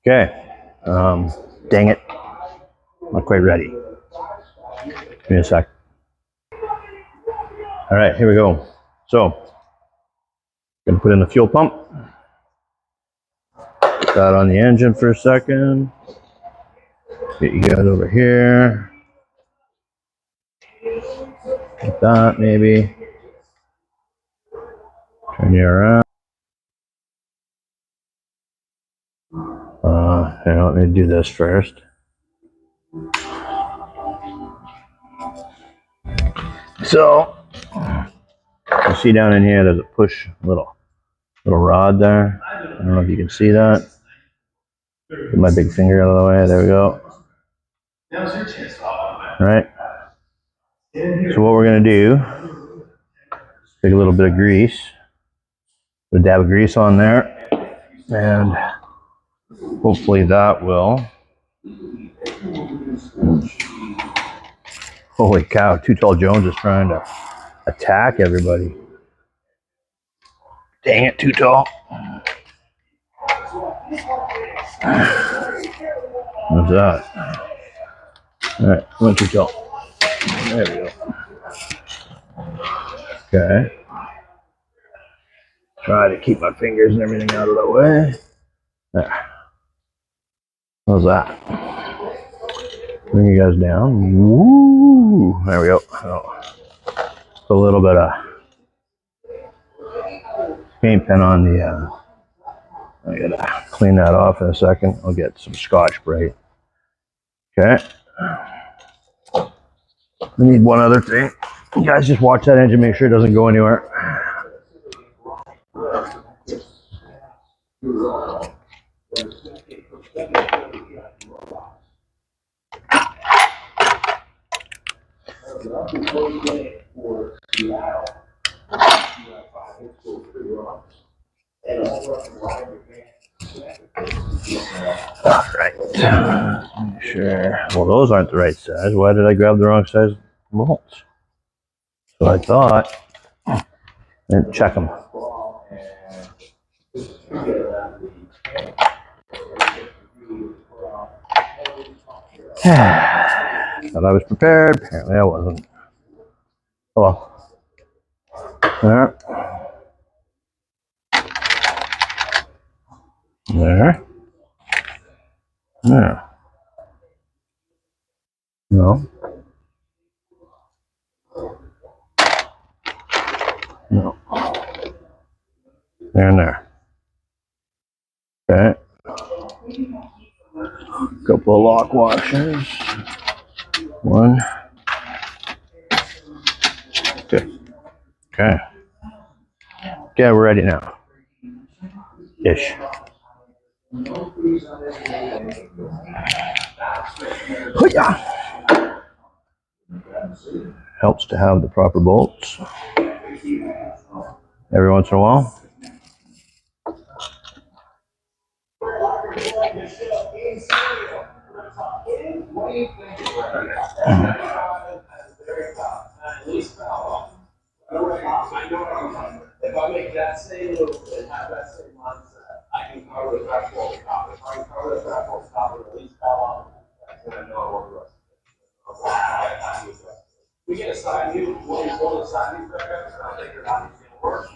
Okay. Dang it. Not quite ready. Give me a sec. All right, here we go. So, gonna put in the fuel pump. Put that on the engine for a second. Get you guys over here. Like that, maybe. Turn you around. Here, let me do this first. So, you see down in here, there's a push little rod there. I don't know if you can see that. Get my big finger out of the way. There we go. All right. So what we're gonna do, take a little bit of grease, put a dab of grease on there, and hopefully that will. Holy cow! Too Tall Jones is trying to attack everybody. Dang it, Too Tall. What's that? All right, come on, Too Tall. There we go. Okay. Try to keep my fingers and everything out of the way. There. How's that? Bring you guys down. Woo! There we go. Oh. A little bit of paint pen on the. I gotta clean that off in a second. I'll get some Scotch-Brite. Okay. We need one other thing. You guys just watch that engine, make sure it doesn't go anywhere. All right. Sure. Well, those aren't the right size. Why did I grab the wrong size bolts? So I thought. And check them. Thought I was prepared. Apparently I wasn't. Oh well. There. There. There. No. No. There and there. Okay. Couple of lock washers. One. Two. Okay. Okay, we're ready now. Ish. Helps to have the proper bolts every once in a while. If I make that same move and have that same mindset, I can cover the threshold top. If I can cover the threshold top with at least that long, then I know I won't rush. We get a side view, when we pull the side view, I think your body's gonna work.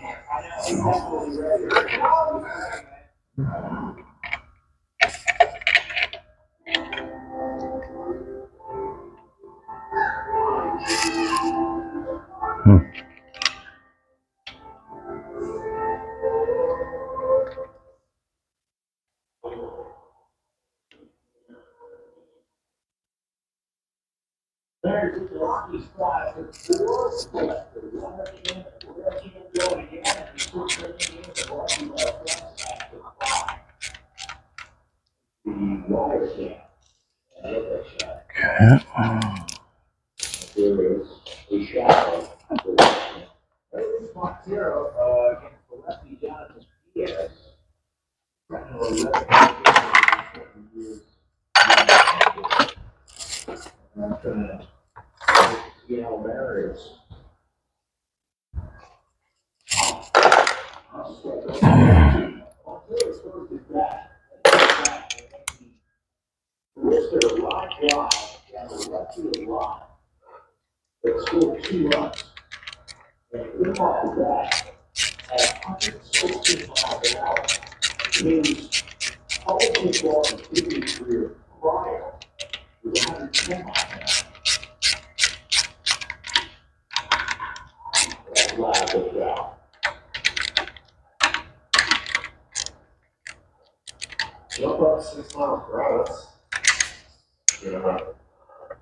Jump up 6 miles per hour.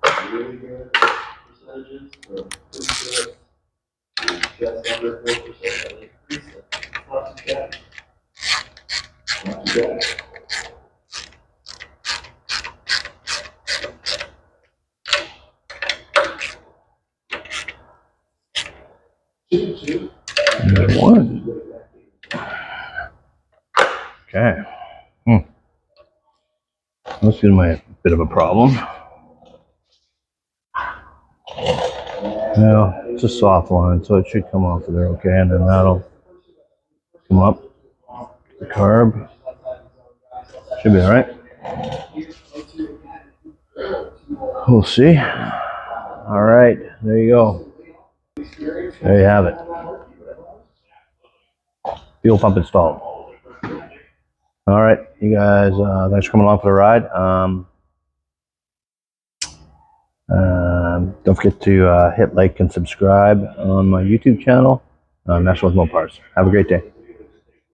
That's really good percentages. So pretty good. Just under 4% of increase. Not too bad. Not too bad. There's one. Okay. This is my bit of a problem. Now, it's a soft line, so it should come off of there okay, and then that'll come up the carb. Should be all right. We'll see. All right, there you go. There you have it. Fuel pump installed. All right, you guys, thanks for coming along for the ride. Don't forget to hit like and subscribe on my YouTube channel, Messing with Mopars. Have a great day.